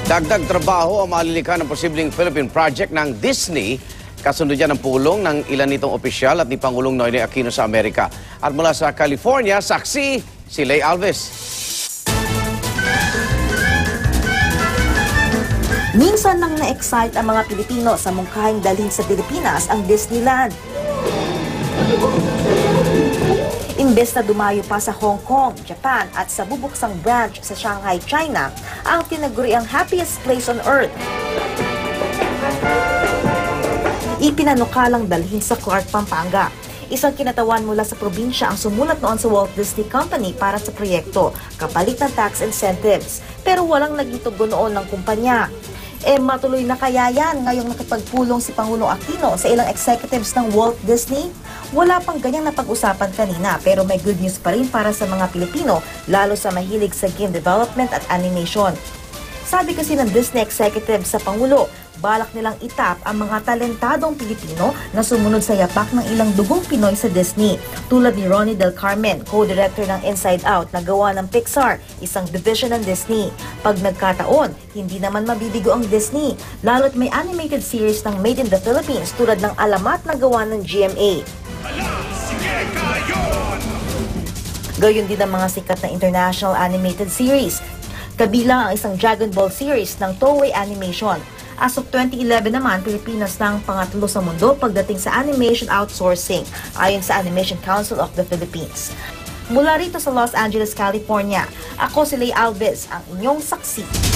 Dagdag trabaho ang malilikha ng posibleng Philippine project ng Disney. Kasunod yan ang pulong ng ilan nitong opisyal at ni Pangulong Noynoy Aquino sa Amerika. At mula sa California, saksi si Lay Alves. Minsan lang na-excite ang mga Pilipino sa mungkahing dalhin sa Pilipinas ang Disneyland. Imbes na dumayo pa sa Hong Kong, Japan at sa bubuksang branch sa Shanghai, China, ang tinaguriang happiest place on earth. Ipinanukalang dalhin sa Clark, Pampanga. Isang kinatawan mula sa probinsya ang sumulat noon sa Walt Disney Company para sa proyekto, kapalit ng tax incentives. Pero walang naging tugon noon ng kumpanya. Matuloy na kaya yan ngayong nakipagpulong si Pangulong Aquino sa ilang executives ng Walt Disney? Wala pang ganyang napag-usapan kanina pero may good news pa rin para sa mga Pilipino, lalo sa mahilig sa game development at animation. Sabi kasi ng Disney executive sa Pangulo, balak nilang itap ang mga talentadong Pilipino na sumunod sa yapak ng ilang dugong Pinoy sa Disney. Tulad ni Ronnie Del Carmen, co-director ng Inside Out na gawa ng Pixar, isang division ng Disney. Pag nagkataon, hindi naman mabibigo ang Disney, lalo't may animated series ng Made in the Philippines tulad ng Alamat na gawa ng GMA. Gayon din ang mga sikat na international animated series. Kabilang ang isang Dragon Ball series ng Toei Animation. As of 2011 naman, Pilipinas na ang pangatlo sa mundo pagdating sa animation outsourcing, ayon sa Animation Council of the Philippines. Mula rito sa Los Angeles, California, ako si Lay Alves, ang inyong saksi.